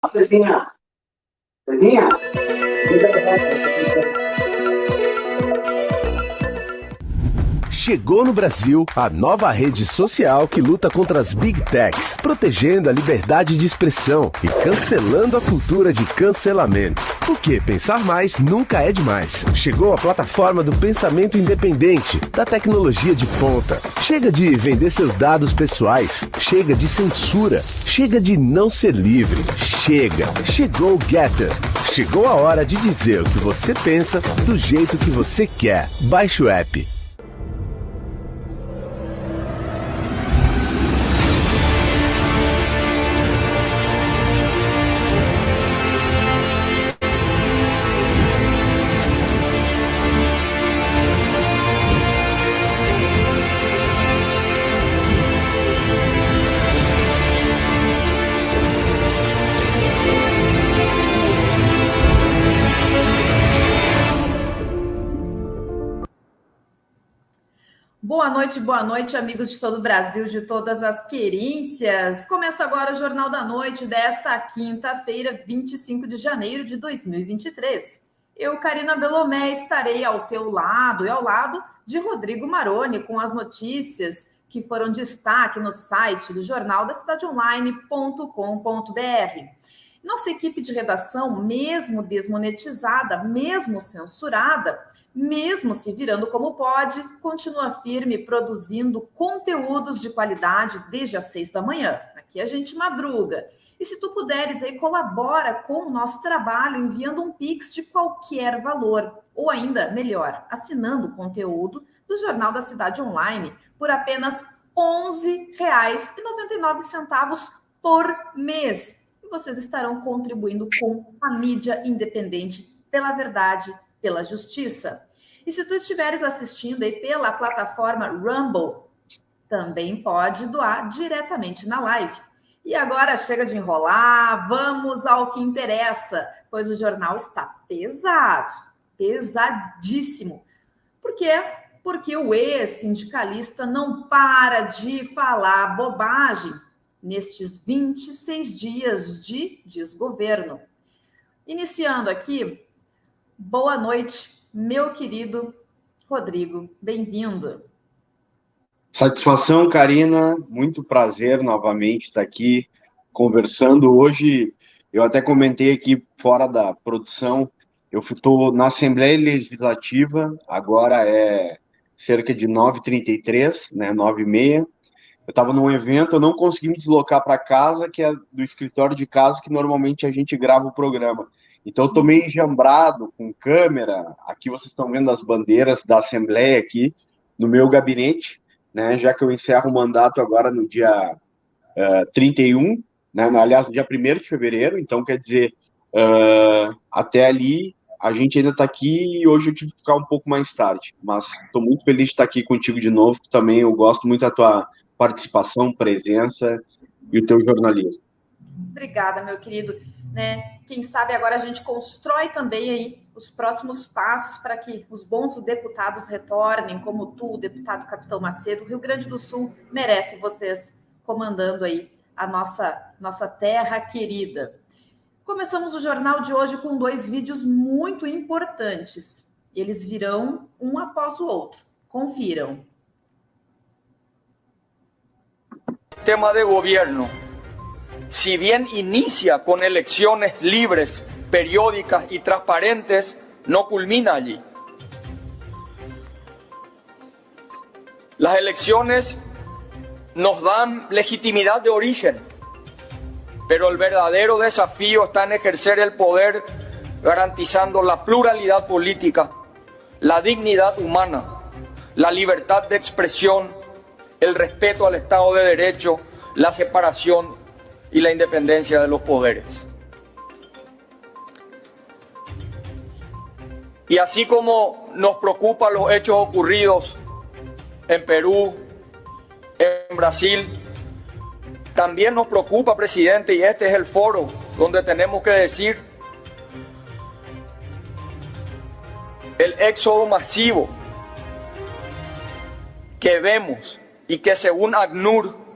Cezinha, Cezinha, Chegou no Brasil a nova rede social que luta contra as Big Techs, protegendo a liberdade de expressão e cancelando a cultura de cancelamento. Porque pensar mais nunca é demais. Chegou a plataforma do pensamento independente, da tecnologia de ponta. Chega de vender seus dados pessoais. Chega de censura. Chega de não ser livre. Chega. Chegou o Getter. Chegou a hora de dizer o que você pensa do jeito que você quer. Baixe o app. Boa noite, amigos de todo o Brasil, de todas as querências. Começa agora o Jornal da Noite desta quinta-feira, 25 de janeiro de 2023. Eu, Karina Belomé, estarei ao teu lado e ao lado de Rodrigo Maroni com as notícias que foram destaque no site do jornaldacidadeonline.com.br. Nossa equipe de redação, mesmo desmonetizada, mesmo censurada, mesmo se virando como pode, continua firme produzindo conteúdos de qualidade desde as 6 da manhã. Aqui a gente madruga. E se tu puderes aí, colabora com o nosso trabalho enviando um Pix de qualquer valor, ou ainda, melhor, assinando o conteúdo do Jornal da Cidade Online por apenas R$ 11,99 por mês. E vocês estarão contribuindo com a mídia independente pela verdade, pela justiça. E se tu estiveres assistindo aí pela plataforma Rumble, também pode doar diretamente na live. E agora chega de enrolar, vamos ao que interessa, pois o jornal está pesado, pesadíssimo. Por quê? Porque o ex-sindicalista não para de falar bobagem nestes 26 dias de desgoverno. Iniciando aqui, boa noite, meu querido Rodrigo, bem-vindo. satisfação, Karina, muito prazer novamente estar aqui conversando. Hoje, eu até comentei aqui fora da produção, eu estou na Assembleia Legislativa, agora é cerca de 9h33, né, 9h30. Eu estava num evento, eu não consegui me deslocar para casa, que é do escritório de casa, que normalmente a gente grava o programa. Então, eu estou meio enjambrado com câmera. Aqui vocês estão vendo as bandeiras da Assembleia aqui no meu gabinete, né? Já que eu encerro o mandato agora no dia 31, né? Aliás, no dia 1º de fevereiro. Então, quer dizer, até ali a gente ainda está aqui e hoje eu tive que ficar um pouco mais tarde. Mas estou muito feliz de estar aqui contigo de novo, que também eu gosto muito da tua participação, presença e o teu jornalismo. Obrigada, meu querido. Né? Quem sabe agora a gente constrói também aí os próximos passos para que os bons deputados retornem, como tu, o deputado Capitão Macedo. O Rio Grande do Sul merece vocês comandando aí a nossa terra querida. Começamos o jornal de hoje com 2 vídeos muito importantes. Eles virão um após o outro. Confiram. Tema de gobierno. Si bien inicia con elecciones libres, periódicas y transparentes, no culmina allí. Las elecciones nos dan legitimidad de origen, pero el verdadero desafío está en ejercer el poder garantizando la pluralidad política, la dignidad humana, la libertad de expresión, el respeto al Estado de Derecho, la separación y la independencia de los poderes. Y así como nos preocupan los hechos ocurridos en Perú, en Brasil, también nos preocupa, presidente, y este es el foro donde tenemos que decir el éxodo masivo que vemos y que según ACNUR,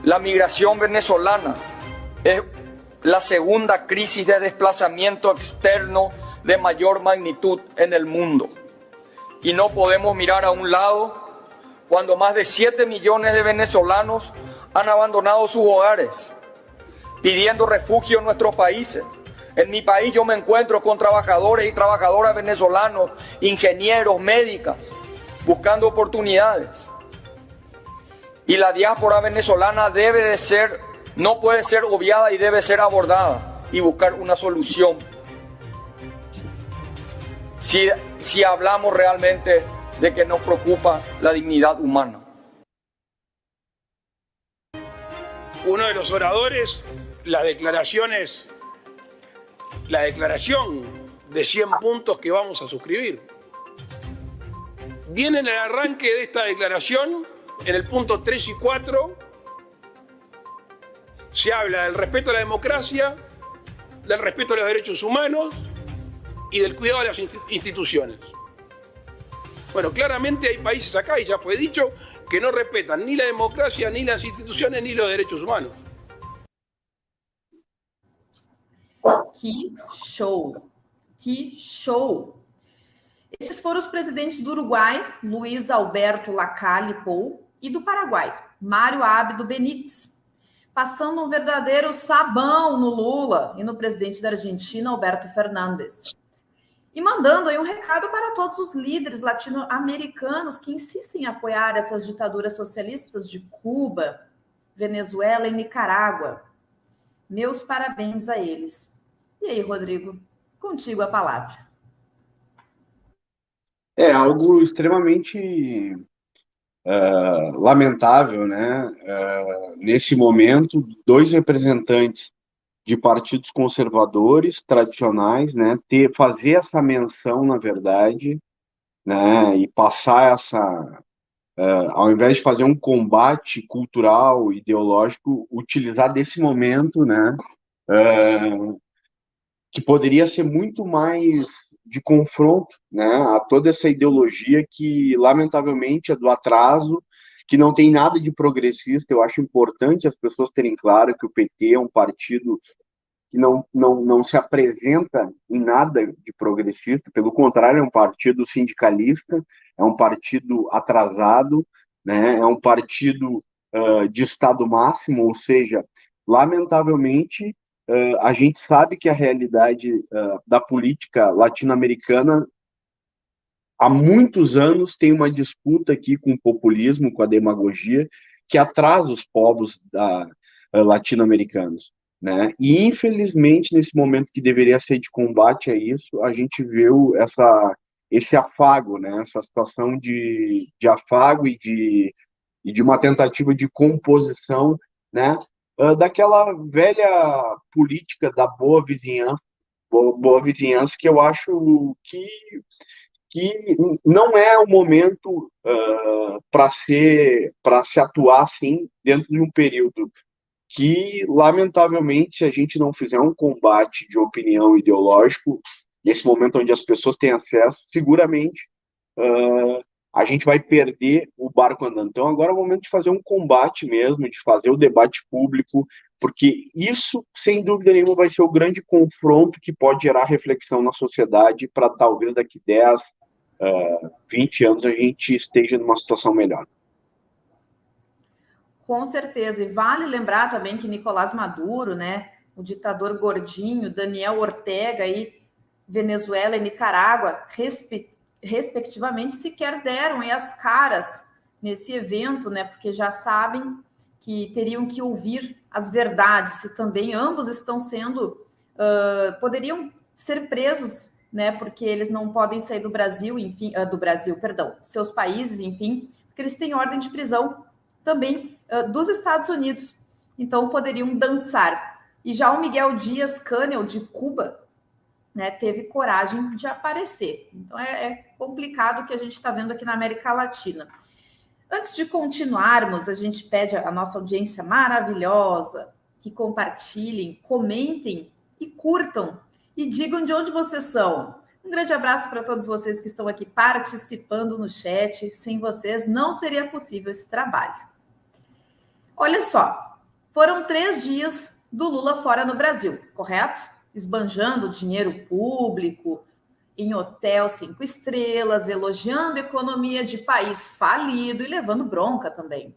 la migración venezolana es la segunda crisis de desplazamiento externo de mayor magnitud en el mundo. Y no podemos mirar a un lado cuando más de 7 millones de venezolanos han abandonado sus hogares, pidiendo refugio en nuestros países. En mi país yo me encuentro con trabajadores y trabajadoras venezolanos, ingenieros, médicas, buscando oportunidades. Y la diáspora venezolana no puede ser obviada y debe ser abordada y buscar una solución. Si hablamos realmente de que nos preocupa la dignidad humana. Uno de los oradores, la declaración de 100 puntos que vamos a suscribir. Viene en el arranque de esta declaración, en el punto 3 y 4, se habla del respeto a la democracia, del respeto a los derechos humanos y del cuidado de las instituciones. Bueno, claramente hay países acá, y ya fue dicho, que no respetan ni la democracia, ni las instituciones, ni los derechos humanos. Que show! Que show! Esses foram os presidentes do Uruguai, Luiz Alberto Lacalle Pou, e do Paraguai, Mário Abdo Benítez, passando um verdadeiro sabão no Lula e no presidente da Argentina, Alberto Fernandes. E mandando aí um recado para todos os líderes latino-americanos que insistem em apoiar essas ditaduras socialistas de Cuba, Venezuela e Nicarágua. Meus parabéns a eles. E aí, Rodrigo, contigo a palavra. É algo extremamente lamentável, né? Nesse momento, 2 representantes de partidos conservadores tradicionais, né, fazer essa menção, na verdade, né, e passar ao invés de fazer um combate cultural, ideológico, utilizar desse momento, né, que poderia ser muito mais de confronto, né, a toda essa ideologia que, lamentavelmente, é do atraso, que não tem nada de progressista. Eu acho importante as pessoas terem claro que o PT é um partido que não se apresenta em nada de progressista, pelo contrário, é um partido sindicalista, é um partido atrasado, né, é um partido de Estado máximo, ou seja, lamentavelmente, a gente sabe que a realidade da política latino-americana há muitos anos tem uma disputa aqui com o populismo, com a demagogia, que atrasa os povos latino-americanos, né? E, infelizmente, nesse momento que deveria ser de combate a isso, a gente viu esse afago, né? Essa situação de afago e de uma tentativa de composição, né? Daquela velha política da boa vizinhança, que eu acho que não é o momento para se atuar assim dentro de um período que, lamentavelmente, se a gente não fizer um combate de opinião ideológico, nesse momento onde as pessoas têm acesso, seguramente a gente vai perder o barco andando. Então, agora é o momento de fazer um combate mesmo, de fazer o debate público, porque isso, sem dúvida nenhuma, vai ser o grande confronto que pode gerar reflexão na sociedade para talvez daqui 10, 20 anos a gente esteja numa situação melhor. Com certeza. E vale lembrar também que Nicolás Maduro, né, o ditador gordinho, Daniel Ortega e Venezuela e Nicarágua, respectivamente, sequer deram as caras nesse evento, né, porque já sabem que teriam que ouvir as verdades, se também ambos estão sendo, poderiam ser presos, né, porque eles não podem sair do Brasil, enfim, seus países, enfim, porque eles têm ordem de prisão também dos Estados Unidos, então poderiam dançar. E já o Miguel Díaz-Canel, de Cuba, né, teve coragem de aparecer. Então é complicado o que a gente está vendo aqui na América Latina. Antes de continuarmos, a gente pede à nossa audiência maravilhosa que compartilhem, comentem e curtam e digam de onde vocês são. Um grande abraço para todos vocês que estão aqui participando no chat. Sem vocês não seria possível esse trabalho. Olha só, foram 3 dias do Lula fora no Brasil, correto? Esbanjando dinheiro público em hotel 5 estrelas, elogiando a economia de país falido e levando bronca também.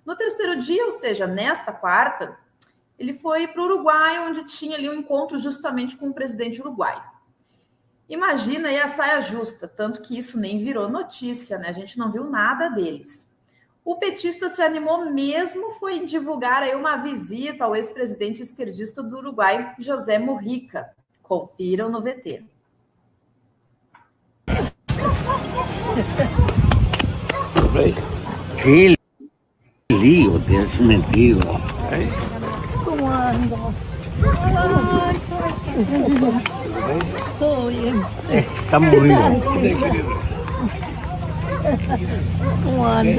No terceiro dia, ou seja, nesta quarta, ele foi para o Uruguai, onde tinha ali um encontro justamente com o presidente uruguaio. Imagina aí a saia justa, tanto que isso nem virou notícia, né? A gente não viu nada deles. O petista se animou mesmo foi em divulgar aí uma visita ao ex-presidente esquerdista do Uruguai, José Mujica. Confiram no VT. Que lío desse metido. ¿Cómo anda? Todo bien. Estamos vivos. ¿Cómo anda?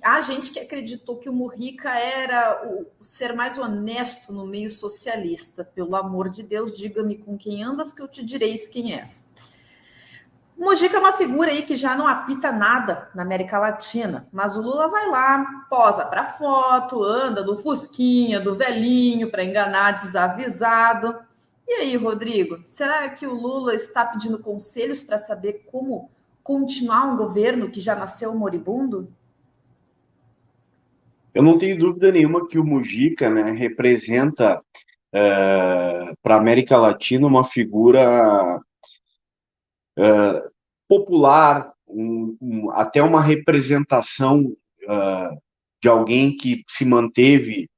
A gente que acreditou que o Mujica era o ser mais honesto no meio socialista. Pelo amor de Deus, diga-me com quem andas que eu te direis quem és. O Mujica é uma figura aí que já não apita nada na América Latina, mas o Lula vai lá, posa para foto, anda do fusquinha, do velhinho para enganar desavisado. E aí, Rodrigo, será que o Lula está pedindo conselhos para saber como continuar um governo que já nasceu moribundo? Eu não tenho dúvida nenhuma que o Mujica, né, representa para a América Latina uma figura popular, até uma representação de alguém que se manteve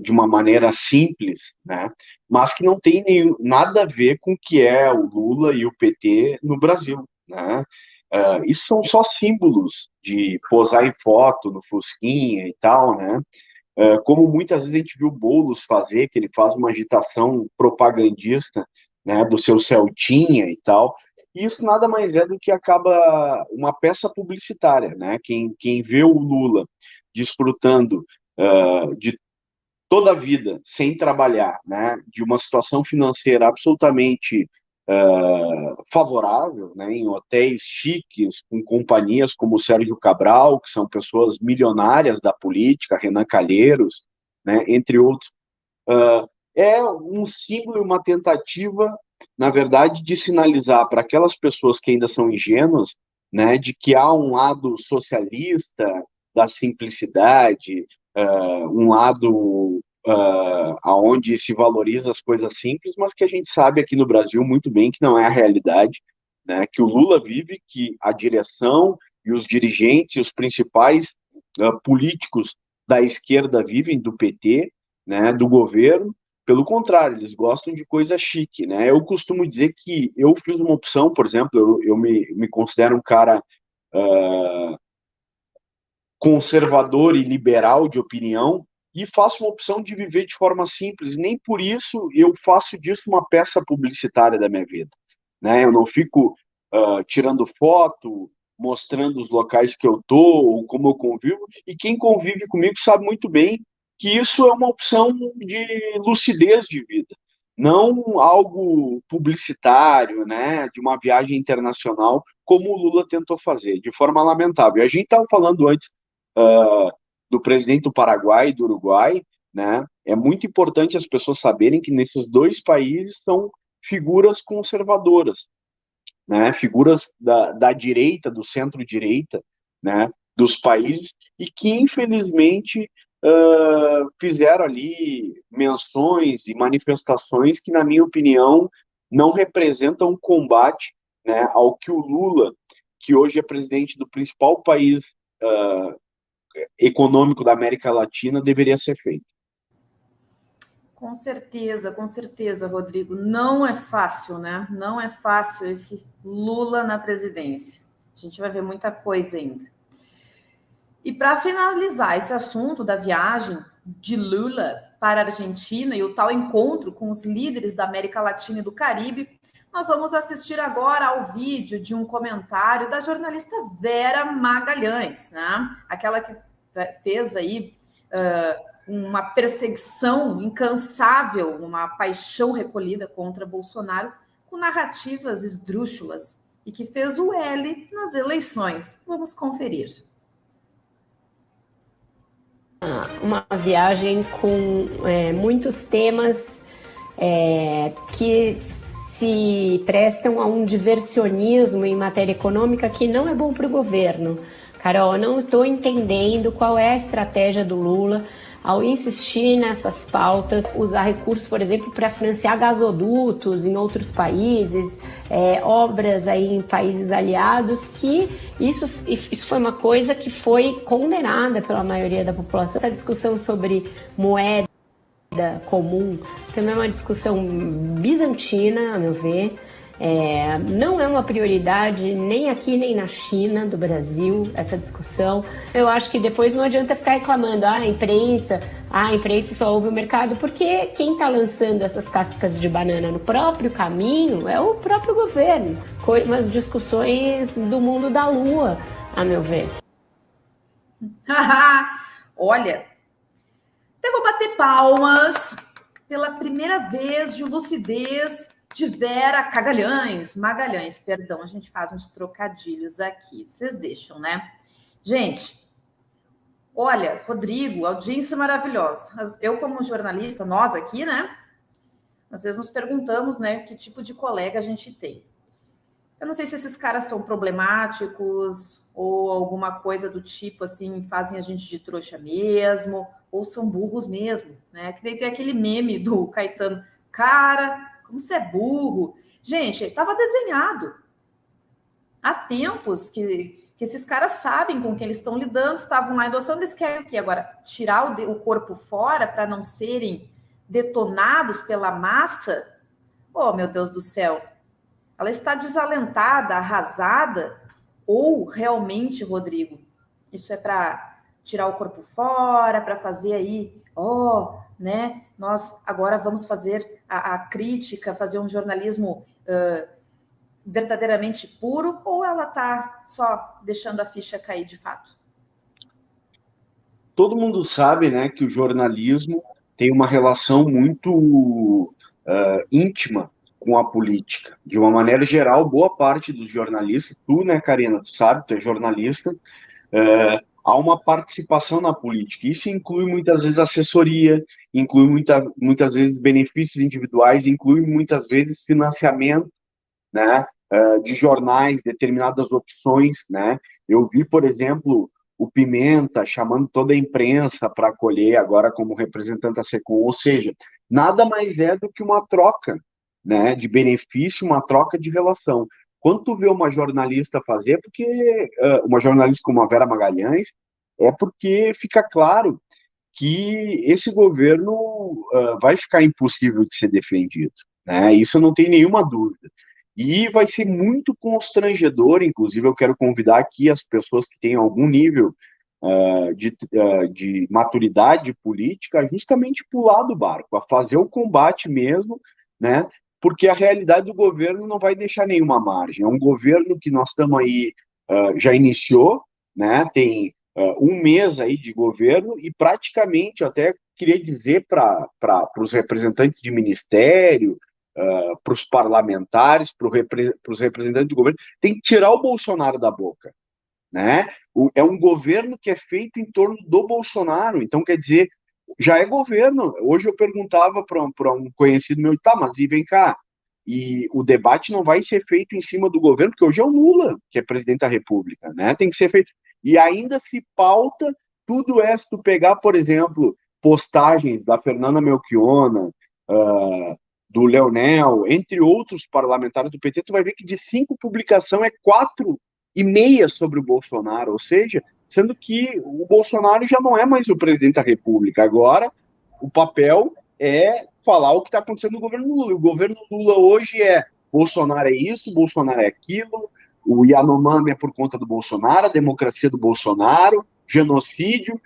de uma maneira simples, né, mas que não tem nada a ver com o que é o Lula e o PT no Brasil, né? Isso são só símbolos de posar em foto no Fusquinha e tal, né? Como muitas vezes a gente viu o Boulos fazer, que ele faz uma agitação propagandista, né, do seu Celtinha e tal. E isso nada mais é do que acaba uma peça publicitária, né? Quem vê o Lula desfrutando de toda a vida sem trabalhar, né, de uma situação financeira absolutamente favorável, né, em hotéis chiques, com companhias como o Sérgio Cabral, que são pessoas milionárias da política, Renan Calheiros, né, entre outros, é um símbolo e uma tentativa, na verdade, de sinalizar para aquelas pessoas que ainda são ingênuas, né, de que há um lado socialista da simplicidade, um lado aonde se valoriza as coisas simples, mas que a gente sabe aqui no Brasil muito bem que não é a realidade, né, que o Lula vive, que a direção e os dirigentes e os principais políticos da esquerda vivem, do PT, né, do governo. Pelo contrário, eles gostam de coisa chique, né? Eu costumo dizer que eu fiz uma opção, por exemplo, eu me considero um cara conservador e liberal de opinião, e faço uma opção de viver de forma simples. Nem por isso eu faço disso uma peça publicitária da minha vida, né? Eu não fico tirando foto, mostrando os locais que eu estou, ou como eu convivo, e quem convive comigo sabe muito bem que isso é uma opção de lucidez de vida, não algo publicitário, né, de uma viagem internacional, como o Lula tentou fazer, de forma lamentável. A gente estava falando antes do presidente do Paraguai e do Uruguai, né? É muito importante as pessoas saberem que nesses dois países são figuras conservadoras, né? Figuras da direita, do centro-direita, né? Dos países, e que infelizmente fizeram ali menções e manifestações que, na minha opinião, não representam um combate, né, ao que o Lula, que hoje é presidente do principal país econômico da América Latina, deveria ser feito. Com certeza, Rodrigo. Não é fácil, né? Não é fácil esse Lula na presidência. A gente vai ver muita coisa ainda. E para finalizar esse assunto da viagem de Lula para a Argentina e o tal encontro com os líderes da América Latina e do Caribe, nós vamos assistir agora ao vídeo de um comentário da jornalista Vera Magalhães, né? Aquela que fez aí uma perseguição incansável, uma paixão recolhida contra Bolsonaro, com narrativas esdrúxulas e que fez o L nas eleições. Vamos conferir. Uma viagem com muitos temas que se prestam a um diversionismo em matéria econômica que não é bom para o governo. Carol, não estou entendendo qual é a estratégia do Lula ao insistir nessas pautas, usar recursos, por exemplo, para financiar gasodutos em outros países, obras aí em países aliados, que isso foi uma coisa que foi condenada pela maioria da população. Essa discussão sobre moeda comum também é uma discussão bizantina, a meu ver. Não é uma prioridade nem aqui nem na China do Brasil essa discussão. Eu acho que depois não adianta ficar reclamando a imprensa só ouve o mercado, porque quem está lançando essas cascas de banana no próprio caminho é o próprio governo. Umas discussões do mundo da lua, a meu ver. Olha, até vou bater palmas pela primeira vez de lucidez de Vera Magalhães, perdão, a gente faz uns trocadilhos aqui, vocês deixam, né? Gente, olha, Rodrigo, audiência maravilhosa. Eu, como jornalista, nós aqui, né? Às vezes nos perguntamos, né, que tipo de colega a gente tem. Eu não sei se esses caras são problemáticos ou alguma coisa do tipo, assim, fazem a gente de trouxa mesmo, ou são burros mesmo, né? Que nem tem aquele meme do Caetano, cara, como você é burro. Gente, estava desenhado. Há tempos que esses caras sabem com quem eles estão lidando, estavam lá endossando, eles querem o quê? Agora, tirar o corpo fora para não serem detonados pela massa? Oh, meu Deus do céu. Ela está desalentada, arrasada, ou realmente, Rodrigo, isso é para tirar o corpo fora, para fazer aí, né? Nós agora vamos fazer a crítica, fazer um jornalismo verdadeiramente puro, ou ela está só deixando a ficha cair de fato? Todo mundo sabe, né, que o jornalismo tem uma relação muito íntima com a política. De uma maneira geral, boa parte dos jornalistas, tu, né, Karina, tu sabe, tu é jornalista, há uma participação na política. Isso inclui muitas vezes assessoria, inclui muitas vezes benefícios individuais, inclui muitas vezes financiamento, né, de jornais, determinadas opções, né? Eu vi, por exemplo, o Pimenta chamando toda a imprensa para acolher agora como representante da SECOM, ou seja, nada mais é do que uma troca, né, de benefício, uma troca de relação. Quando tu vê uma jornalista fazer, porque uma jornalista como a Vera Magalhães, é porque fica claro que esse governo vai ficar impossível de ser defendido, né? Isso eu não tenho nenhuma dúvida. E vai ser muito constrangedor, inclusive eu quero convidar aqui as pessoas que têm algum nível de maturidade política a justamente pular do barco, a fazer o combate mesmo, né? Porque a realidade do governo não vai deixar nenhuma margem. É um governo que nós estamos aí, já iniciou, né? Tem um mês aí de governo e praticamente, eu até queria dizer para os representantes de ministério, para os parlamentares, para os representantes do governo, tem que tirar o Bolsonaro da boca, né? É um governo que é feito em torno do Bolsonaro, então quer dizer, já é governo. Hoje eu perguntava para um conhecido meu, tá, mas e vem cá, e o debate não vai ser feito em cima do governo, porque hoje é o Lula que é presidente da República, né? Tem que ser feito, e ainda se pauta, tudo se tu pegar, por exemplo, postagens da Fernanda Melchiona, do Leonel, entre outros parlamentares do PT, tu vai ver que de 5 publicações é 4,5 sobre o Bolsonaro, ou seja, sendo que o Bolsonaro já não é mais o presidente da República. Agora, o papel é falar o que está acontecendo no governo Lula. O governo Lula hoje é Bolsonaro é isso, Bolsonaro é aquilo, o Yanomami é por conta do Bolsonaro, a democracia do Bolsonaro, genocídio,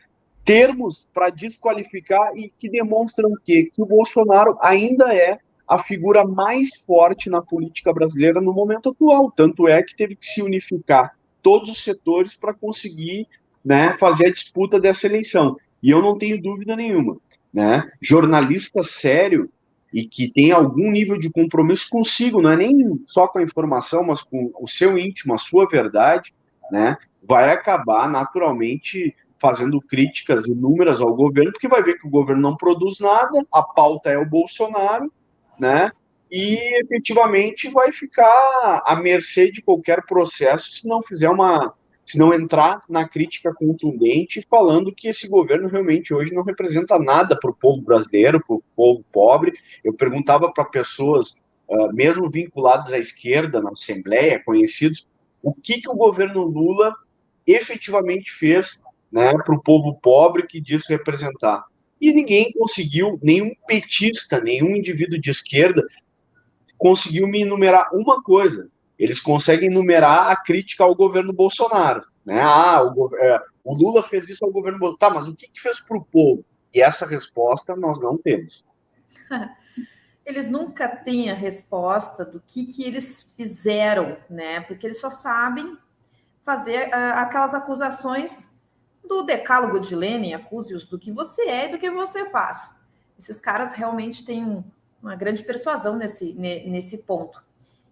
termos para desqualificar e que demonstram que o Bolsonaro ainda é a figura mais forte na política brasileira no momento atual. Tanto é que teve que se unificar todos os setores para conseguir, né, fazer a disputa dessa eleição. E eu não tenho dúvida nenhuma, né? Jornalista sério e que tem algum nível de compromisso consigo, não é nem só com a informação, mas com o seu íntimo, a sua verdade, né, vai acabar naturalmente fazendo críticas inúmeras ao governo, porque vai ver que o governo não produz nada, a pauta é o Bolsonaro, né, e efetivamente vai ficar à mercê de qualquer processo se não entrar na crítica contundente, falando que esse governo realmente hoje não representa nada para o povo brasileiro, para o povo pobre. Eu perguntava para pessoas, mesmo vinculadas à esquerda na Assembleia, conhecidos, o que o governo Lula efetivamente fez, né, para o povo pobre que diz representar. E ninguém conseguiu, nenhum petista, nenhum indivíduo de esquerda conseguiu me enumerar uma coisa. Eles conseguem enumerar a crítica ao governo Bolsonaro. Né? O Lula fez isso ao governo Bolsonaro. Tá, mas o que fez para o povo? E essa resposta nós não temos. Eles nunca têm a resposta do que eles fizeram, né? Porque eles só sabem fazer aquelas acusações do decálogo de Lenin, acuse-os do que você é e do que você faz. Esses caras realmente têm uma grande persuasão nesse ponto.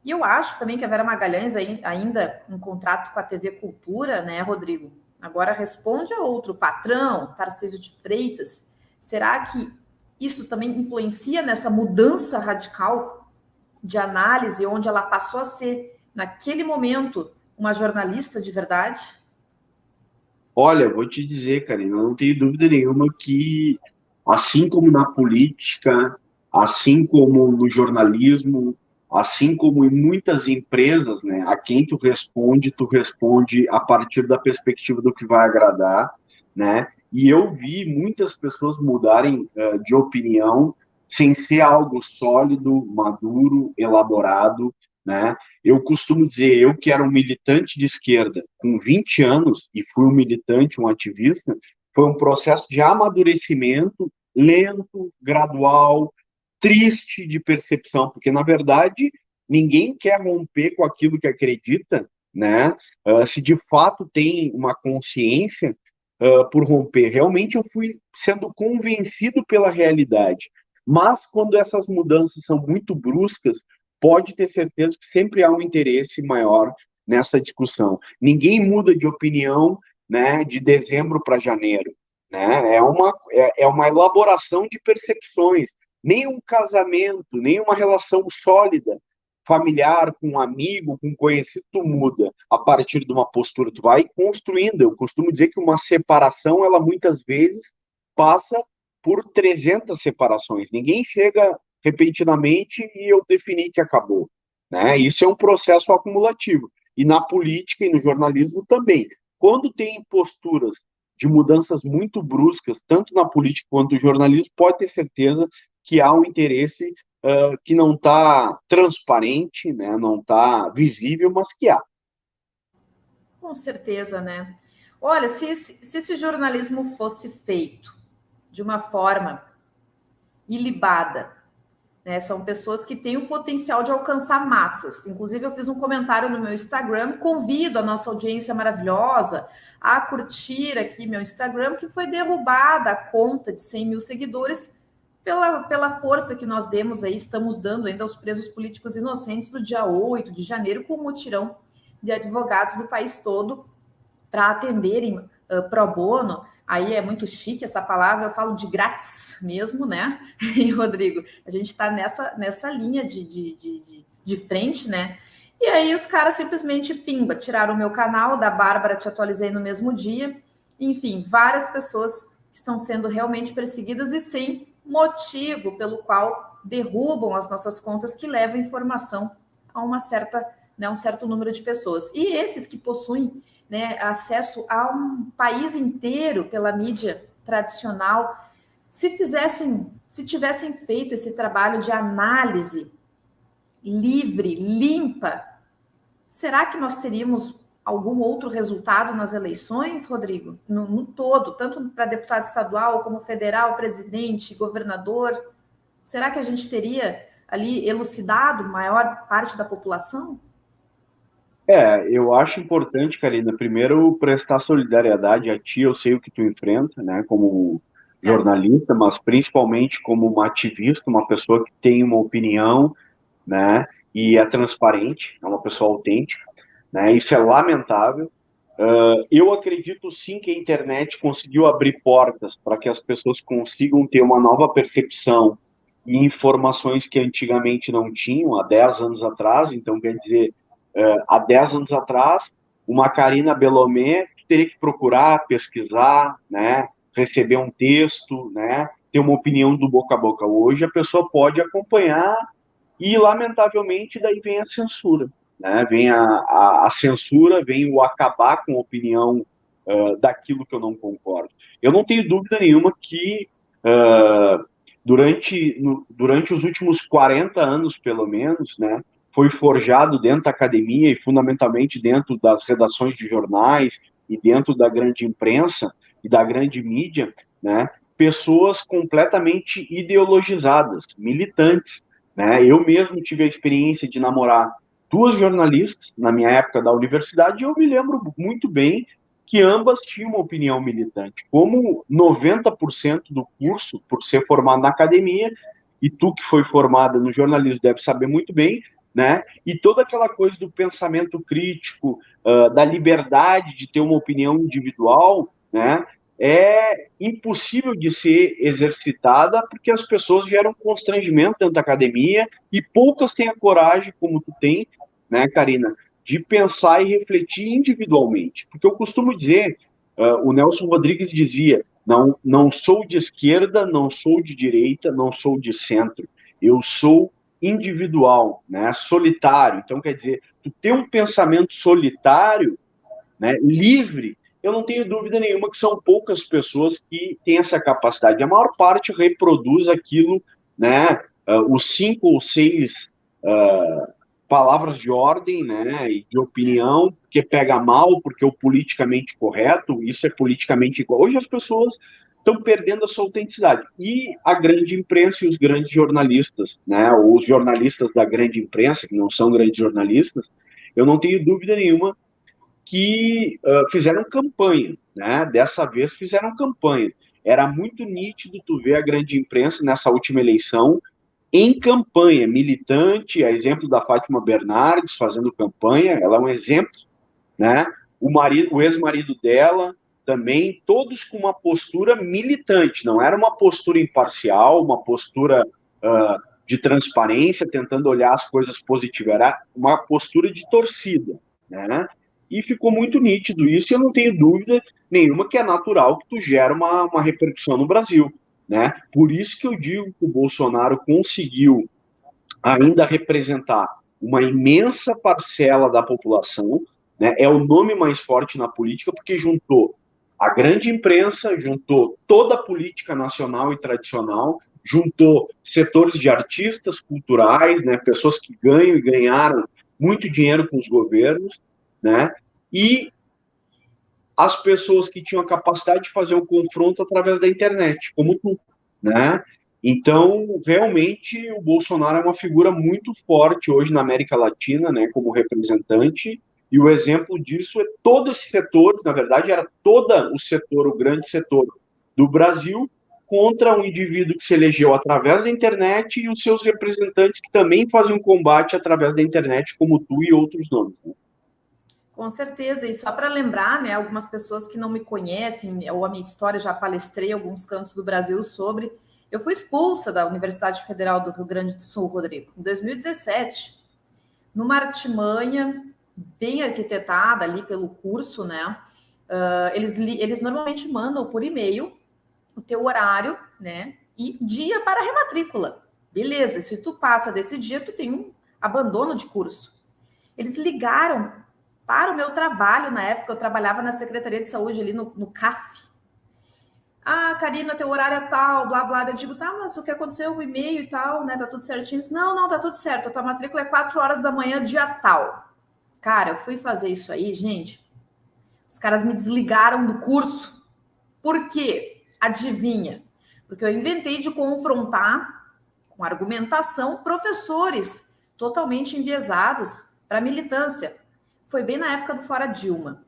E eu acho também que a Vera Magalhães, ainda em contrato com a TV Cultura, né, Rodrigo, agora responde a outro patrão, Tarcísio de Freitas. Será que isso também influencia nessa mudança radical de análise, onde ela passou a ser, naquele momento, uma jornalista de verdade? Olha, vou te dizer, Karina, eu não tenho dúvida nenhuma que, assim como na política, assim como no jornalismo, assim como em muitas empresas, né, a quem tu responde a partir da perspectiva do que vai agradar, né? E eu vi muitas pessoas mudarem de opinião sem ser algo sólido, maduro, elaborado, né? Eu costumo dizer, eu que era um militante de esquerda com 20 anos e fui um militante, um ativista, foi um processo de amadurecimento lento, gradual, triste de percepção, porque na verdade ninguém quer romper com aquilo que acredita, né? Se de fato tem uma consciência por romper, realmente eu fui sendo convencido pela realidade. Mas quando essas mudanças são muito bruscas, pode ter certeza que sempre há um interesse maior nessa discussão. Ninguém muda de opinião, né, de dezembro para janeiro. Né? É uma elaboração de percepções. Nem um casamento, nem uma relação sólida, familiar, com um amigo, com um conhecido, tu muda a partir de uma postura. Tu vai construindo. Eu costumo dizer que uma separação, ela muitas vezes passa por 300 separações. Ninguém chega repentinamente e eu defini que acabou. Né? Isso é um processo acumulativo. E na política e no jornalismo também. Quando tem posturas de mudanças muito bruscas, tanto na política quanto no jornalismo, pode ter certeza que há um interesse que não está transparente, né? Não está visível, mas que há. Com certeza, né? Olha, se esse jornalismo fosse feito de uma forma ilibada, né? São pessoas que têm o potencial de alcançar massas. Inclusive, eu fiz um comentário no meu Instagram, convido a nossa audiência maravilhosa a curtir aqui meu Instagram, que foi derrubada a conta de 100 mil seguidores pela força que nós demos aí, estamos dando ainda aos presos políticos inocentes do dia 8 de janeiro, com um mutirão de advogados do país todo para atenderem pro bono. Aí é muito chique essa palavra, eu falo de grátis mesmo, né? E, Rodrigo, a gente está nessa linha de frente, né? E aí os caras simplesmente, pimba, tiraram o meu canal, da Bárbara, te atualizei no mesmo dia. Enfim, várias pessoas estão sendo realmente perseguidas e sem motivo pelo qual derrubam as nossas contas que levam informação a um certo número de pessoas. E esses que possuem, né, acesso a um país inteiro pela mídia tradicional, se tivessem feito esse trabalho de análise livre, limpa, será que nós teríamos algum outro resultado nas eleições, Rodrigo? No todo, tanto para deputado estadual como federal, presidente, governador? Será que a gente teria ali elucidado maior parte da população? Eu acho importante, Karina, primeiro prestar solidariedade a ti, eu sei o que tu enfrenta, né, como jornalista, mas principalmente como uma ativista, uma pessoa que tem uma opinião, né, e é transparente, é uma pessoa autêntica, né, isso é lamentável. Eu acredito sim que a internet conseguiu abrir portas para que as pessoas consigam ter uma nova percepção e informações que antigamente não tinham, há 10 anos atrás. Então, quer dizer, há 10 anos atrás, uma Karina Belomé teria que procurar, pesquisar, né, receber um texto, né, ter uma opinião do boca a boca. Hoje a pessoa pode acompanhar e, lamentavelmente, daí vem a censura. Né? Vem a censura, vem o acabar com a opinião daquilo que eu não concordo. Eu não tenho dúvida nenhuma que durante os últimos 40 anos, pelo menos, né, foi forjado dentro da academia e fundamentalmente dentro das redações de jornais e dentro da grande imprensa e da grande mídia, né, pessoas completamente ideologizadas, militantes. Né? Eu mesmo tive a experiência de namorar 2 jornalistas na minha época da universidade, e eu me lembro muito bem que ambas tinham uma opinião militante. Como 90% do curso, por ser formado na academia, e tu que foi formada no jornalismo deve saber muito bem, né? E toda aquela coisa do pensamento crítico, da liberdade de ter uma opinião individual, né? É impossível de ser exercitada porque as pessoas geram constrangimento dentro da academia e poucas têm a coragem, como tu tem, né, Karina, de pensar e refletir individualmente. Porque eu costumo dizer, o Nelson Rodrigues dizia, não sou de esquerda, não sou de direita, não sou de centro, eu sou individual, né, solitário. Então, quer dizer, tu ter um pensamento solitário, né, livre, eu não tenho dúvida nenhuma que são poucas pessoas que têm essa capacidade. A maior parte reproduz aquilo, né, os 5 ou 6 palavras de ordem, né, e de opinião, porque pega mal, porque o politicamente correto, isso é politicamente igual. Hoje as pessoas estão perdendo a sua autenticidade. E a grande imprensa e os grandes jornalistas, né, ou os jornalistas da grande imprensa, que não são grandes jornalistas, eu não tenho dúvida nenhuma que fizeram campanha, né? Dessa vez fizeram campanha. Era muito nítido tu ver a grande imprensa nessa última eleição em campanha, militante, a exemplo da Fátima Bernardes fazendo campanha, ela é um exemplo, né? O ex-marido dela também, todos com uma postura militante, não era uma postura imparcial, uma postura de transparência, tentando olhar as coisas positivas, era uma postura de torcida, né? E ficou muito nítido isso, e eu não tenho dúvida nenhuma que é natural que tu gera uma repercussão no Brasil, né? Por isso que eu digo que o Bolsonaro conseguiu ainda representar uma imensa parcela da população, né? É o nome mais forte na política, porque juntou a grande imprensa, juntou toda a política nacional e tradicional, juntou setores de artistas culturais, né? Pessoas que ganham e ganharam muito dinheiro com os governos, né? E as pessoas que tinham a capacidade de fazer o confronto através da internet, como tu, né? Então, realmente, o Bolsonaro é uma figura muito forte hoje na América Latina, né, como representante, e o exemplo disso é todos esses setores, na verdade, era todo o setor, o grande setor do Brasil, contra um indivíduo que se elegeu através da internet e os seus representantes que também fazem um combate através da internet, como tu e outros nomes, né? Com certeza, e só para lembrar, né, algumas pessoas que não me conhecem, ou a minha história, já palestrei em alguns cantos do Brasil sobre, eu fui expulsa da Universidade Federal do Rio Grande do Sul, Rodrigo, em 2017, numa artimanha bem arquitetada ali pelo curso, né, eles normalmente mandam por e-mail o teu horário, né, e dia para rematrícula. Beleza, se tu passa desse dia, tu tem um abandono de curso. Eles ligaram para o meu trabalho, na época eu trabalhava na Secretaria de Saúde ali no CAF. Ah, Karina, teu horário é tal, blá, blá. Eu digo, tá, mas o que aconteceu? O e-mail e tal, né? Tá tudo certinho? Disse, não, tá tudo certo. A tua matrícula é 4 horas da manhã, dia tal. Cara, eu fui fazer isso aí, gente. Os caras me desligaram do curso. Por quê? Adivinha? Porque eu inventei de confrontar com argumentação professores totalmente enviesados para militância. Foi bem na época do Fora Dilma.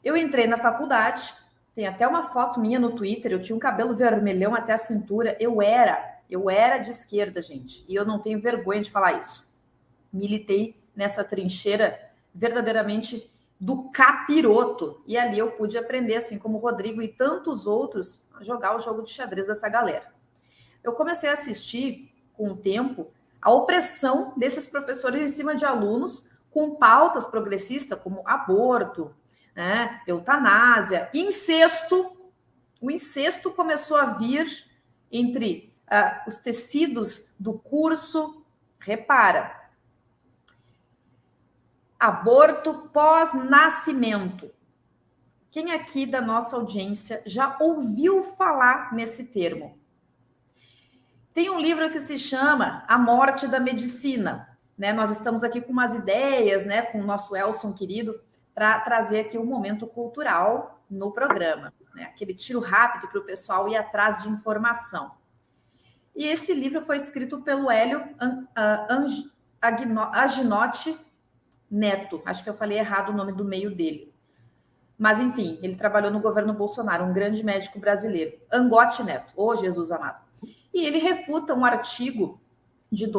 Eu entrei na faculdade, Tem até uma foto minha no Twitter, eu tinha um cabelo vermelhão até a cintura, eu era de esquerda, gente, e eu não tenho vergonha de falar isso. Militei nessa trincheira verdadeiramente do capiroto, e ali eu pude aprender, assim como o Rodrigo e tantos outros, a jogar o jogo de xadrez dessa galera. Eu comecei a assistir, com o tempo, a opressão desses professores em cima de alunos com pautas progressistas como aborto, né, eutanásia, incesto. O incesto começou a vir entre os tecidos do curso. Repara, aborto pós-nascimento. Quem aqui da nossa audiência já ouviu falar nesse termo? Tem um livro que se chama A Morte da Medicina, né? Nós estamos aqui com umas ideias, né, com o nosso Elson querido, para trazer aqui um momento cultural no programa, né? Aquele tiro rápido para o pessoal ir atrás de informação. E esse livro foi escrito pelo Hélio Aginotti Neto, acho que eu falei errado o nome do meio dele. Mas, enfim, ele trabalhou no governo Bolsonaro, um grande médico brasileiro. Angotti Neto, ô Jesus amado. E ele refuta um artigo de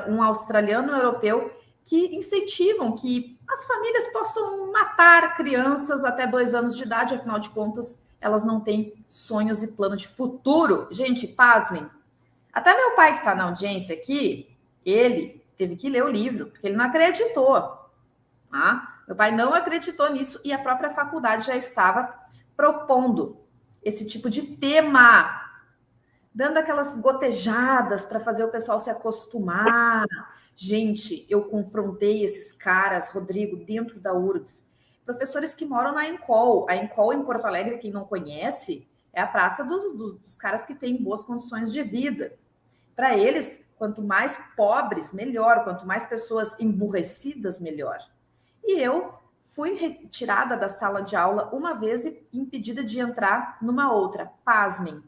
um australiano e um europeu que incentivam que as famílias possam matar crianças até 2 anos de idade, afinal de contas, elas não têm sonhos e plano de futuro. Gente, pasmem. Até meu pai, que está na audiência aqui, ele teve que ler o livro, porque ele não acreditou. Tá? Meu pai não acreditou nisso e a própria faculdade já estava propondo esse tipo de tema, dando aquelas gotejadas para fazer o pessoal se acostumar. Gente, eu confrontei esses caras, Rodrigo, dentro da URGS, professores que moram na Encol. A Encol, em Porto Alegre, quem não conhece, é a praça dos caras que têm boas condições de vida. Para eles, quanto mais pobres, melhor. Quanto mais pessoas emburrecidas, melhor. E eu fui retirada da sala de aula uma vez e impedida de entrar numa outra. Pasmem.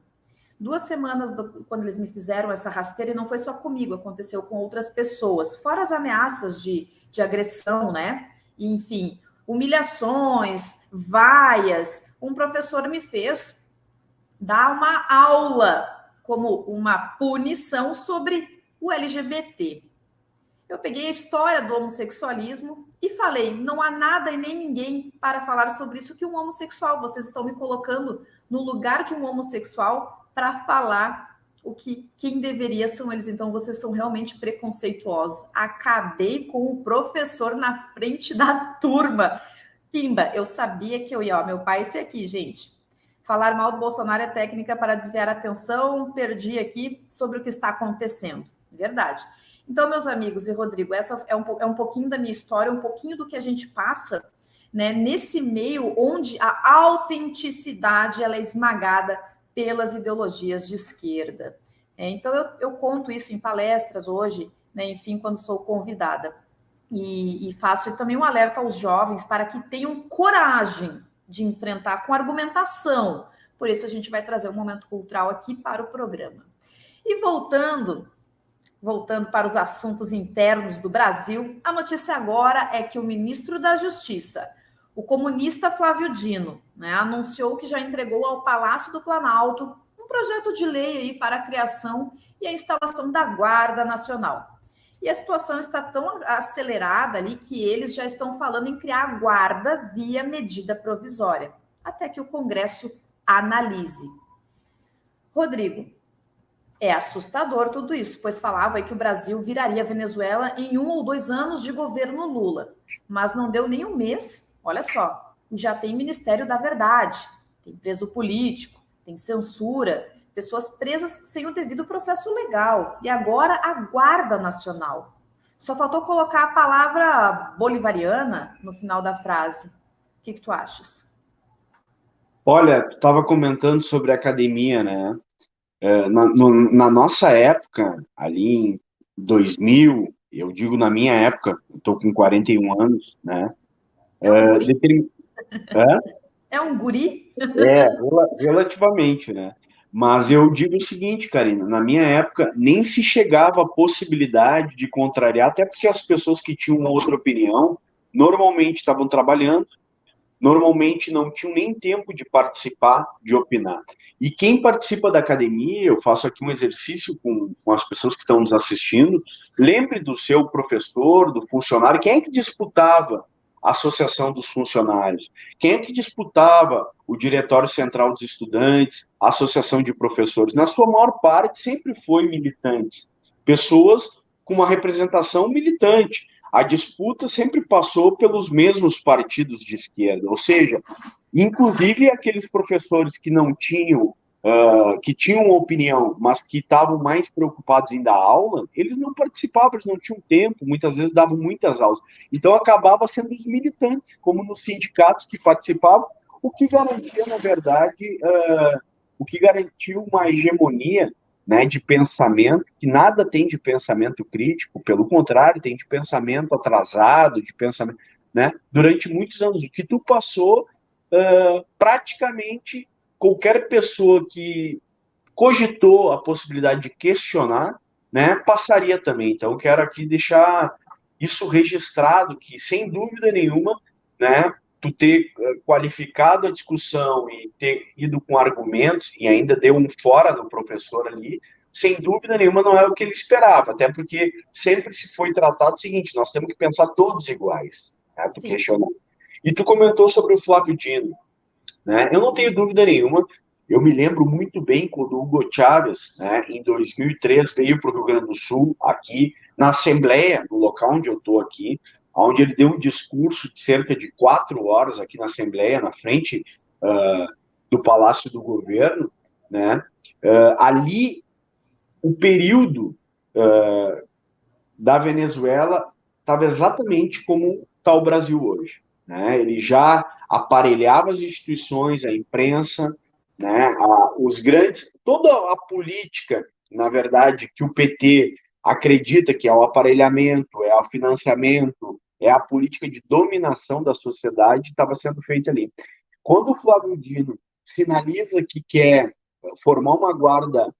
2 semanas quando eles me fizeram essa rasteira, e não foi só comigo, aconteceu com outras pessoas, fora as ameaças de agressão, né? E, enfim, humilhações, vaias. Um professor me fez dar uma aula como uma punição sobre o LGBT. Eu peguei a história do homossexualismo e falei, não há nada e nem ninguém para falar sobre isso que um homossexual. Vocês estão me colocando no lugar de um homossexual para falar o que quem deveria são eles. Então, vocês são realmente preconceituosos. Acabei com o professor na frente da turma. Pimba, eu sabia que eu ia... Ó, meu pai, esse aqui, gente. Falar mal do Bolsonaro é técnica para desviar a atenção. Perdi aqui sobre o que está acontecendo. Verdade. Então, meus amigos e Rodrigo, essa é um pouquinho da minha história, um pouquinho do que a gente passa, né, nesse meio onde a autenticidade ela é esmagada pelas ideologias de esquerda. Então, eu conto isso em palestras hoje, né, enfim, quando sou convidada. E faço também um alerta aos jovens para que tenham coragem de enfrentar com argumentação. Por isso, a gente vai trazer um momento cultural aqui para o programa. E voltando para os assuntos internos do Brasil, a notícia agora é que o ministro da Justiça, o comunista Flávio Dino, né, anunciou que já entregou ao Palácio do Planalto um projeto de lei aí para a criação e a instalação da Guarda Nacional. E a situação está tão acelerada ali que eles já estão falando em criar a guarda via medida provisória, até que o Congresso analise. Rodrigo, é assustador tudo isso, pois falava aí que o Brasil viraria Venezuela em 1 ou 2 anos de governo Lula, mas não deu nem um mês. Olha só, já tem Ministério da Verdade, tem preso político, tem censura, pessoas presas sem o devido processo legal. E agora a Guarda Nacional. Só faltou colocar a palavra bolivariana no final da frase. O que tu achas? Olha, tu estava comentando sobre a academia, né? Na nossa época, ali em 2000, eu digo na minha época, eu estou com 41 anos, né? É um guri? Relativamente, né? Mas eu digo o seguinte, Karina, na minha época nem se chegava a possibilidade de contrariar, até porque as pessoas que tinham outra opinião normalmente estavam trabalhando, normalmente não tinham nem tempo de participar, de opinar. E quem participa da academia, eu faço aqui um exercício com as pessoas que estão nos assistindo, lembre do seu professor, do funcionário, quem é que disputava a associação dos funcionários? Quem é que disputava o diretório central dos estudantes, a associação de professores? Na sua maior parte, sempre foi militantes. Pessoas com uma representação militante. A disputa sempre passou pelos mesmos partidos de esquerda, ou seja, inclusive aqueles professores que não tinham, que tinham opinião, mas que estavam mais preocupados em dar aula, eles não participavam, eles não tinham tempo, muitas vezes davam muitas aulas. Então acabava sendo os militantes, como nos sindicatos que participavam, o que garantia, na verdade, o que garantiu uma hegemonia, né, de pensamento, que nada tem de pensamento crítico, pelo contrário, tem de pensamento atrasado, de pensamento, né, durante muitos anos. O que tu passou, praticamente qualquer pessoa que cogitou a possibilidade de questionar, né, passaria também. Então, eu quero aqui deixar isso registrado, que, sem dúvida nenhuma, né, tu ter qualificado a discussão e ter ido com argumentos, e ainda deu um fora do professor ali, sem dúvida nenhuma não é o que ele esperava, até porque sempre se foi tratado o seguinte, nós temos que pensar todos iguais, né, tu questionou. E tu comentou sobre o Flávio Dino, né, eu não tenho dúvida nenhuma, eu me lembro muito bem quando o Hugo Chávez, né, em 2003, veio para o Rio Grande do Sul, aqui, na Assembleia, no local onde eu estou aqui, onde ele deu um discurso de cerca de 4 horas aqui na Assembleia, na frente do Palácio do Governo, né? Ali, o período da Venezuela estava exatamente como está o Brasil hoje, né? Ele já aparelhava as instituições, a imprensa, né? Os grandes, toda a política, na verdade, que o PT acredita que é o aparelhamento, é o financiamento, é a política de dominação da sociedade, estava sendo feita ali. Quando o Flávio Dino sinaliza que quer formar uma guarda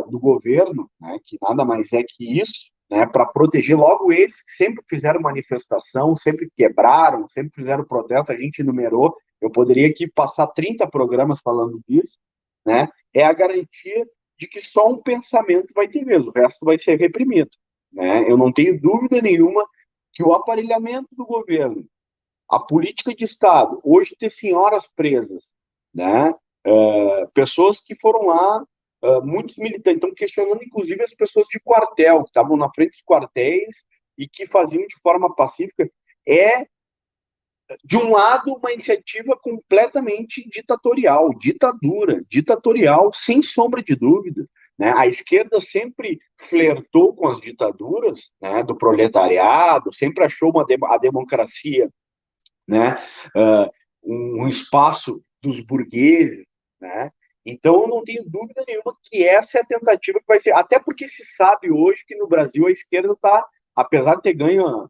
do governo, né, que nada mais é que isso, né, para proteger logo eles que sempre fizeram manifestação, sempre quebraram, sempre fizeram protesto, a gente enumerou, eu poderia aqui passar 30 programas falando disso, né, é a garantia de que só um pensamento vai ter vez, o resto vai ser reprimido, né? Eu não tenho dúvida nenhuma que o aparelhamento do governo, a política de Estado, hoje ter senhoras presas, né? Pessoas que foram lá, muitos militantes, estão questionando inclusive as pessoas de quartel, que estavam na frente dos quartéis e que faziam de forma pacífica, de um lado, uma iniciativa completamente ditatorial, ditatorial, sem sombra de dúvida, né? A esquerda sempre flertou com as ditaduras, né, do proletariado, sempre achou a democracia, né, um espaço dos burgueses, né? Então, eu não tenho dúvida nenhuma que essa é a tentativa que vai ser, até porque se sabe hoje que no Brasil a esquerda está, apesar de ter ganho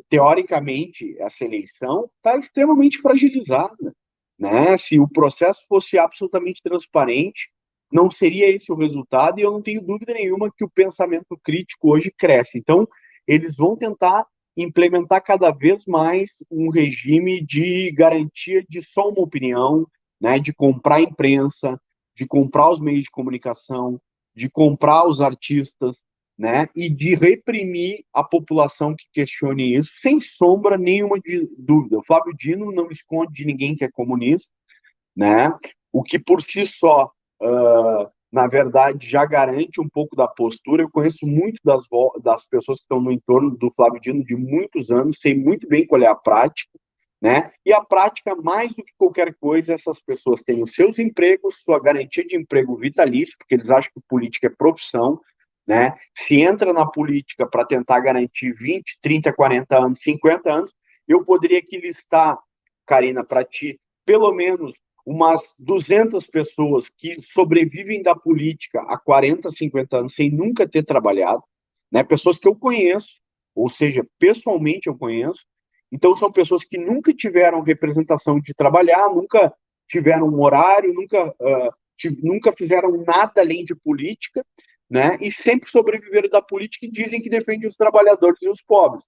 teoricamente, essa eleição está extremamente fragilizada, né? Se o processo fosse absolutamente transparente, não seria esse o resultado, e eu não tenho dúvida nenhuma que o pensamento crítico hoje cresce. Então, eles vão tentar implementar cada vez mais um regime de garantia de só uma opinião, né? De comprar a imprensa, de comprar os meios de comunicação, de comprar os artistas, né, e de reprimir a população que questione isso, sem sombra nenhuma de dúvida. O Flávio Dino não esconde de ninguém que é comunista, né, o que por si só, na verdade, já garante um pouco da postura. Eu conheço muito das pessoas que estão no entorno do Flávio Dino de muitos anos, sei muito bem qual é a prática, né, e a prática, mais do que qualquer coisa, essas pessoas têm os seus empregos, sua garantia de emprego vitalício, porque eles acham que política é profissão, né? Se entra na política para tentar garantir 20, 30, 40 anos, 50 anos, eu poderia aqui listar, Karina, para ti, pelo menos umas 200 pessoas que sobrevivem da política há 40, 50 anos sem nunca ter trabalhado, né? Pessoas que eu conheço, ou seja, pessoalmente eu conheço, então são pessoas que nunca tiveram representação de trabalhar, nunca tiveram um horário, nunca fizeram nada além de política, né? E sempre sobreviveram da política e dizem que defendem os trabalhadores e os pobres.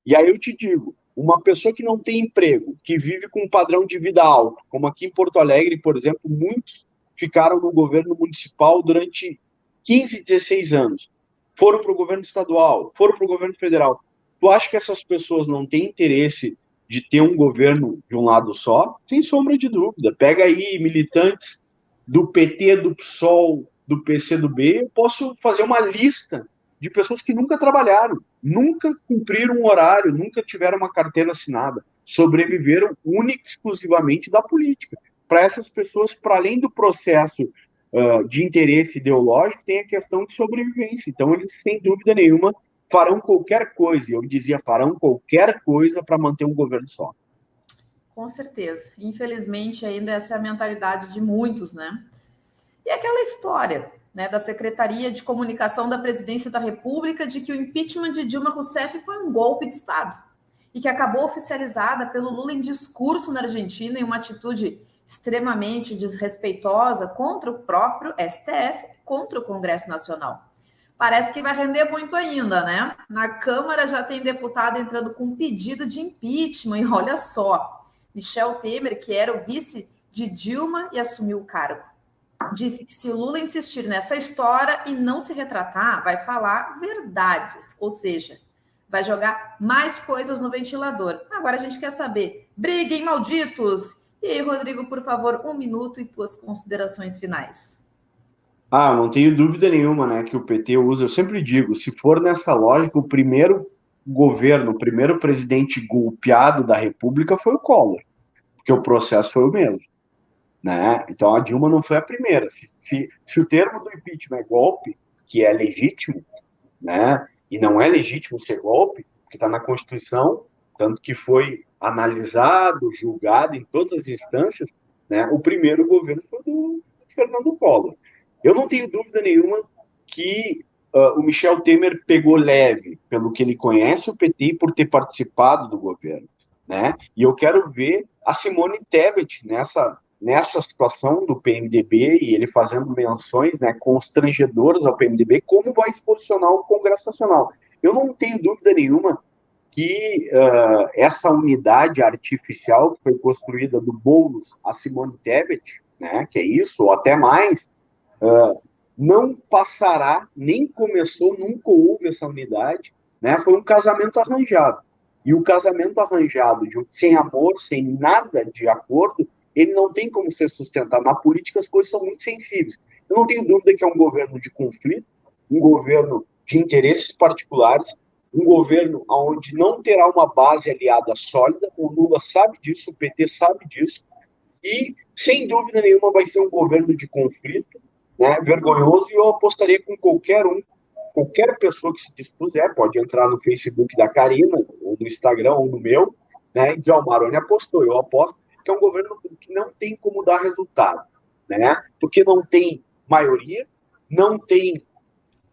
E aí eu te digo, uma pessoa que não tem emprego, que vive com um padrão de vida alto, como aqui em Porto Alegre, por exemplo, muitos ficaram no governo municipal durante 15, 16 anos, foram para o governo estadual, foram para o governo federal. Tu acha que essas pessoas não têm interesse de ter um governo de um lado só? Sem sombra de dúvida. Pega aí militantes do PT, do PSOL, do PCdoB, eu posso fazer uma lista de pessoas que nunca trabalharam, nunca cumpriram um horário, nunca tiveram uma carteira assinada, sobreviveram única e exclusivamente da política. Para essas pessoas, para além do processo de interesse ideológico, tem a questão de sobrevivência. Então, eles, sem dúvida nenhuma, farão qualquer coisa, eu dizia, farão qualquer coisa para manter um governo só. Com certeza. Infelizmente, ainda essa é a mentalidade de muitos, né? E aquela história, né, da Secretaria de Comunicação da Presidência da República de que o impeachment de Dilma Rousseff foi um golpe de Estado e que acabou oficializada pelo Lula em discurso na Argentina em uma atitude extremamente desrespeitosa contra o próprio STF, contra o Congresso Nacional. Parece que vai render muito ainda, né? Na Câmara já tem deputado entrando com pedido de impeachment, e olha só, Michel Temer, que era o vice de Dilma e assumiu o cargo, disse que se Lula insistir nessa história e não se retratar, vai falar verdades, ou seja, vai jogar mais coisas no ventilador. Agora a gente quer saber, briguem, malditos! E aí, Rodrigo, por favor, 1 minuto e tuas considerações finais. Não tenho dúvida nenhuma, né, que o PT usa, eu sempre digo, se for nessa lógica, o primeiro governo, o primeiro presidente golpeado da República foi o Collor, porque o processo foi o mesmo, né? Então a Dilma não foi a primeira. Se o termo do impeachment é golpe, que é legítimo, né, e não é legítimo ser golpe, porque está na Constituição, tanto que foi analisado, julgado em todas as instâncias, né, o primeiro governo foi do Fernando Collor. Eu não tenho dúvida nenhuma que o Michel Temer pegou leve, pelo que ele conhece o PT, por ter participado do governo, né? E eu quero ver a Simone Tebet nessa situação do PMDB, e ele fazendo menções, né, constrangedoras ao PMDB, como vai se posicionar o Congresso Nacional. Eu não tenho dúvida nenhuma que essa unidade artificial que foi construída do Boulos a Simone Tebet, né, que é isso, ou até mais, não passará, nem começou, nunca houve essa unidade, né? Foi um casamento arranjado. E o casamento arranjado, sem amor, sem nada de acordo, ele não tem como ser sustentado. Na política, as coisas são muito sensíveis. Eu não tenho dúvida que é um governo de conflito, um governo de interesses particulares, um governo onde não terá uma base aliada sólida. O Lula sabe disso, o PT sabe disso, e, sem dúvida nenhuma, vai ser um governo de conflito, né, vergonhoso, e eu apostaria com qualquer pessoa que se dispuser, pode entrar no Facebook da Karina, ou no Instagram, ou no meu, né, e dizer, o Maroni apostou, eu aposto que é um governo que não tem como dar resultado, né, porque não tem maioria, não tem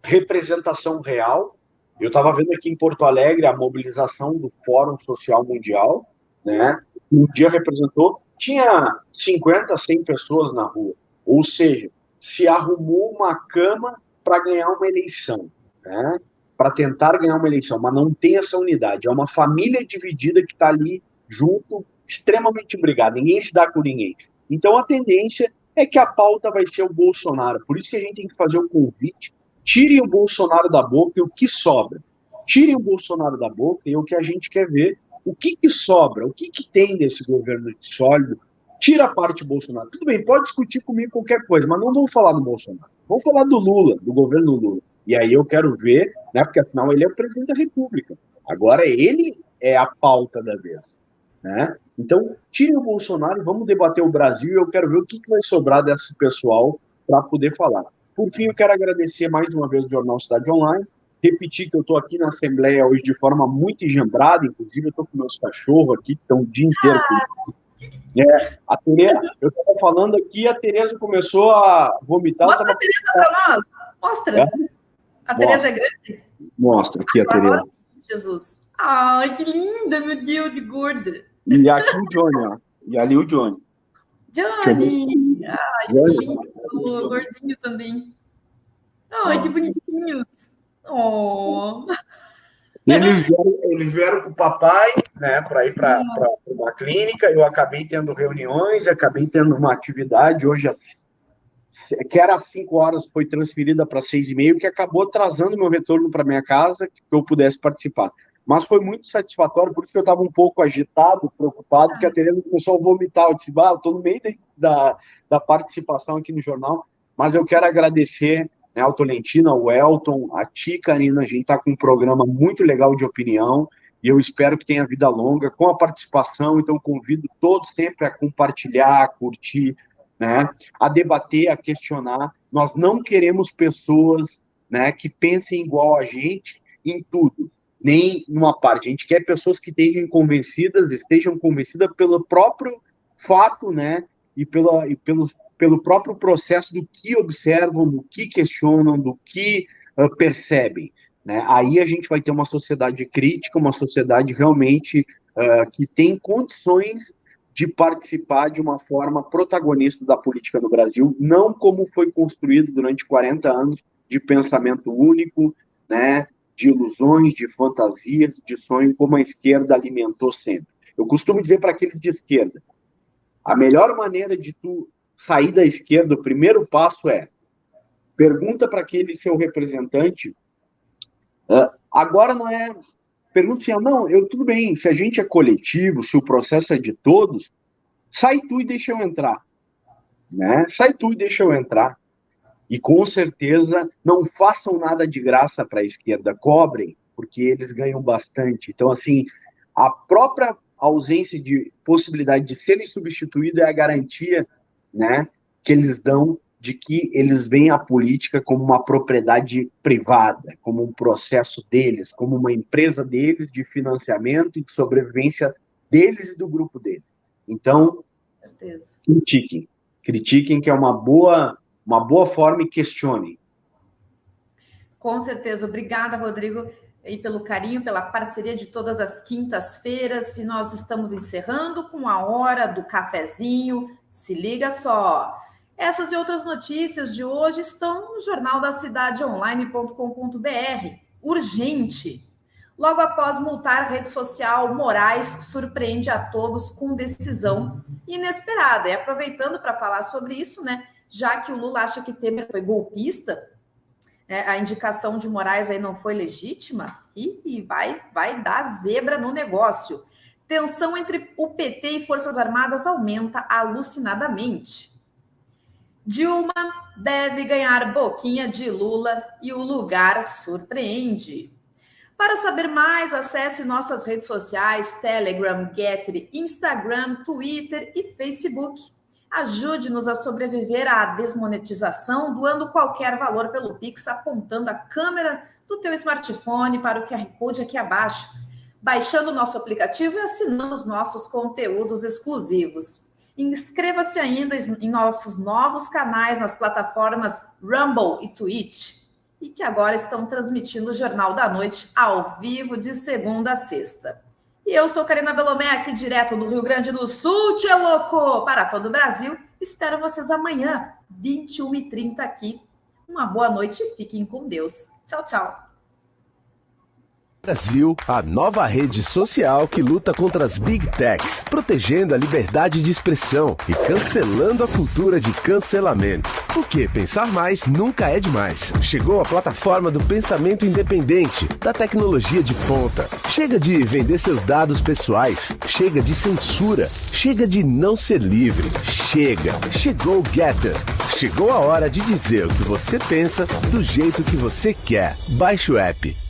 representação real. Eu estava vendo aqui em Porto Alegre a mobilização do Fórum Social Mundial, né, um dia representou, tinha 50, 100 pessoas na rua, ou seja, se arrumou uma cama para ganhar uma eleição, né? Para tentar ganhar uma eleição, mas não tem essa unidade. É uma família dividida que está ali junto, extremamente brigada. Ninguém se dá com ninguém. Então a tendência é que a pauta vai ser o Bolsonaro. Por isso que a gente tem que fazer o convite. Tirem o Bolsonaro da boca e o que sobra. Tirem o Bolsonaro da boca e o que a gente quer ver. O que sobra? O que tem desse governo sólido? Tira a parte do Bolsonaro. Tudo bem, pode discutir comigo qualquer coisa, mas não vamos falar do Bolsonaro. Vamos falar do Lula, do governo Lula. E aí eu quero ver, né, porque afinal ele é o presidente da República. Agora ele é a pauta da vez, né? Então, tirem o Bolsonaro e vamos debater o Brasil, e eu quero ver o que vai sobrar desse pessoal para poder falar. Por fim, eu quero agradecer mais uma vez o Jornal Cidade Online, repetir que eu estou aqui na Assembleia hoje de forma muito engembrada, inclusive eu estou com meus cachorros aqui, que estão o dia inteiro comigo. A Tereza, eu estava falando aqui, a Tereza começou a vomitar. Mostra a Tereza para nós. Mostra. A Tereza é grande? Mostra aqui a Tereza. Jesus. Ai, que linda, meu Deus, de gorda. E aqui o Johnny, ó. E ali o Johnny. Johnny! Ai, que lindo. Gordinho também. Ai, que bonitinhos. Oh. E eles vieram com o papai, né, para ir para uma clínica. Eu acabei tendo reuniões, acabei tendo uma atividade hoje, que era às 5 horas, foi transferida para 6h30, que acabou atrasando meu retorno para minha casa, que eu pudesse participar. Mas foi muito satisfatório, por isso que eu estava um pouco agitado, preocupado, porque a Tereza começou a vomitar. Eu disse, eu estou no meio da participação aqui no jornal, mas eu quero agradecer, né, ao Tolentino, ao Elton, a ti, Karina. A gente está com um programa muito legal de opinião, e eu espero que tenha vida longa, com a participação. Então, convido todos sempre a compartilhar, a curtir, né, a debater, a questionar. Nós não queremos pessoas, né, que pensem igual a gente em tudo, nem numa parte. A gente quer pessoas que estejam convencidas pelo próprio fato, né, e pelo próprio processo do que observam, do que questionam, do que percebem, né? Aí a gente vai ter uma sociedade crítica, uma sociedade realmente que tem condições de participar de uma forma protagonista da política no Brasil, não como foi construído durante 40 anos de pensamento único, né, de ilusões, de fantasias, de sonho, como a esquerda alimentou sempre. Eu costumo dizer para aqueles de esquerda, a melhor maneira de tu sair da esquerda, o primeiro passo é, pergunta para aquele seu representante, agora não é, pergunta assim, não, tudo bem, se a gente é coletivo, se o processo é de todos, sai tu e deixa eu entrar, né? Sai tu e deixa eu entrar. E com certeza não façam nada de graça para a esquerda, cobrem, porque eles ganham bastante. Então, assim, a própria ausência de possibilidade de serem substituídos é a garantia, né, que eles dão de que eles veem a política como uma propriedade privada, como um processo deles, como uma empresa deles de financiamento e de sobrevivência deles e do grupo deles. Então, critiquem, que é uma boa forma, e questionem. Com certeza. Obrigada, Rodrigo, e pelo carinho, pela parceria de todas as quintas-feiras. E nós estamos encerrando com a hora do cafezinho. Se liga só. Essas e outras notícias de hoje estão no jornal da cidadeonline.com.br. Urgente. Logo após multar rede social, Moraes surpreende a todos com decisão inesperada. E aproveitando para falar sobre isso, né? Já que o Lula acha que Temer foi golpista, a indicação de Moraes aí não foi legítima e vai dar zebra no negócio. Tensão entre o PT e Forças Armadas aumenta alucinadamente. Dilma deve ganhar boquinha de Lula e o lugar surpreende. Para saber mais, acesse nossas redes sociais, Telegram, Getter, Instagram, Twitter e Facebook. Ajude-nos a sobreviver à desmonetização, doando qualquer valor pelo Pix, apontando a câmera do teu smartphone para o QR Code aqui abaixo, baixando o nosso aplicativo e assinando os nossos conteúdos exclusivos. Inscreva-se ainda em nossos novos canais nas plataformas Rumble e Twitch, e que agora estão transmitindo o Jornal da Noite ao vivo de segunda a sexta. E eu sou Karina Belomé, aqui direto do Rio Grande do Sul, tchê louco, para todo o Brasil. Espero vocês amanhã, 21h30 aqui. Uma boa noite e fiquem com Deus. Tchau, tchau. Brasil, a nova rede social que luta contra as Big Techs, protegendo a liberdade de expressão e cancelando a cultura de cancelamento. Porque pensar mais nunca é demais. Chegou a plataforma do pensamento independente, da tecnologia de ponta. Chega de vender seus dados pessoais. Chega de censura. Chega de não ser livre. Chega. Chegou o Getter. Chegou a hora de dizer o que você pensa do jeito que você quer. Baixe o app.